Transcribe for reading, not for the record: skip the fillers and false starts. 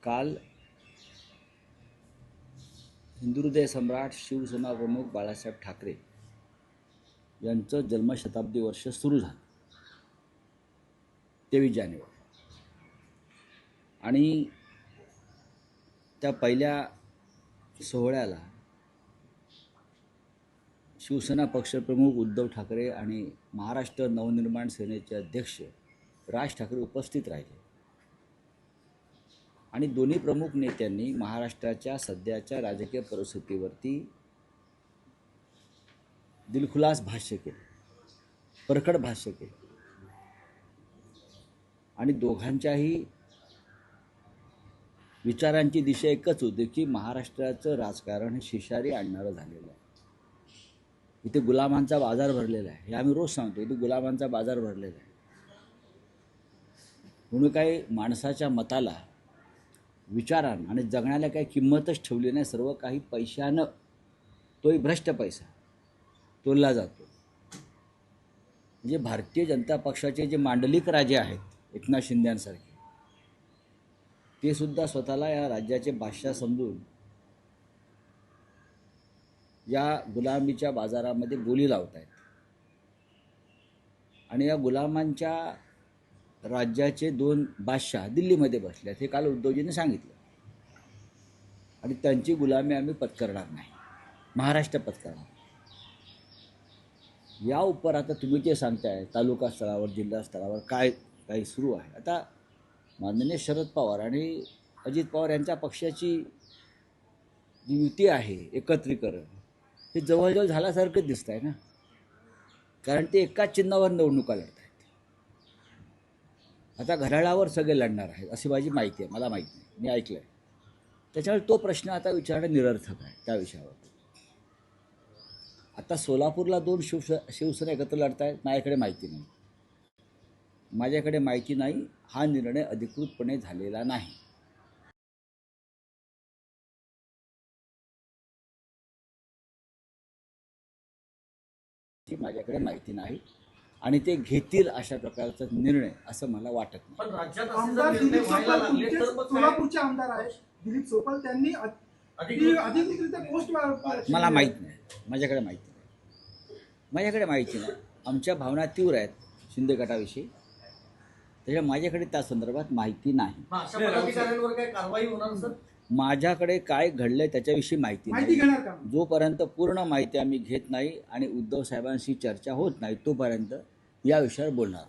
काल हिंदुहृदय सम्राट शिवसेना प्रमुख बाळासाहेब ठाकरे यांचं जन्मशताब्दी वर्ष सुरू झालं 23 जानेवारी आणि त्या पहिल्या सोहळ्याला शिवसेना पक्षप्रमुख उद्धव ठाकरे आणि महाराष्ट्र नवनिर्माण सेनेचे अध्यक्ष राज ठाकरे उपस्थित राहिले आणि दोन्ही प्रमुख नेत्यांनी महाराष्ट्राच्या सध्याच्या राजकीय परिस्थितीवरती दिलखुलास भाष्य केले, परखड भाष्य केले आणि दोघांच्याही विचारांची दिशा एकच होती की महाराष्ट्राचं राजकारण हे शिशारी आणणारं झालेलं आहे. इथे गुलामांचा बाजार भरलेला आहे, हे आम्ही रोज सांगतो. इथे गुलामांचा बाजार भरलेला आहे म्हणून काही माणसाच्या मताला, विचारांना आणि जगण्याला काही किंमतच ठेवली नाही. सर्व काही पैशानं, तोही भ्रष्ट पैसा तोलला जातो. म्हणजे भारतीय जनता पक्षाचे जे मांडलिक राजे आहेत एकनाथ शिंदेंसारखे, ते सुद्धा स्वतःला या राज्याचे बादशाह समजून या गुलामीच्या बाजारामध्ये बोली लावत आहेत आणि या गुलामांच्या राज्याचे 2 बादशाह दिल्लीमध्ये बसले आहेत, हे काल उद्धवजींनी सांगितलं. आणि त्यांची गुलामी आम्ही पत्करणार नाही, महाराष्ट्र पत्करणार. या उपर आता तुम्ही जे सांगताय तालुका स्तरावर, जिल्हा स्तरावर काय काही सुरू आहे. आता माननीय शरद पवार आणि अजित पवार यांच्या पक्षाची जी युती आहे, एकत्रीकरण, हे जवळजवळ झाल्यासारखं दिसत आहे ना. कारण ते एकाच चिन्हावर निवडणुका लढत आहेत. आता घड्याळावर सगळे लढणार आहेत अशी माझी माहिती आहे, मला माहीत नाही, मी ऐकलं आहे. त्याच्यामुळे तो प्रश्न आता विचारणं निरर्थक आहे त्या विषयावर. आता सोलापूरला 2 शिवसेना एकत्र लढत आहेत, माझ्याकडे माहिती नाही. माझ्याकडे माहिती नाही, हा निर्णय अधिकृतपणे झालेला नाही. माझ्याकडे माहिती नाही आणि ते घेतील अशा प्रकारचा निर्णय असं मला वाटत नाही. पण राज्यात आमदार दिलीप सोपल सोलापूरचे आमदार आहेत दिलीप सोपल, त्यांनी अधिकृतरित्या पोस्ट मला माहीत नाही, माझ्याकडे माहिती नाही, माझ्याकडे माहिती नाही. आमच्या भावना तीव्र आहेत शिंदे गटाविषयी, त्याच्यामुळे माझ्याकडे त्या संदर्भात माहिती नाही. अशा पदाधिकाऱ्यांवर काय कारवाई होणार सर? माझ्याकडे काय घडलंय त्याच्याविषयी माहिती नाही. घेणार का? जोपर्यंत पूर्ण माहिती आम्ही घेत नाही आणि उद्धव साहेबांशी चर्चा होत नाही तोपर्यंत या विषयावर बोलणार.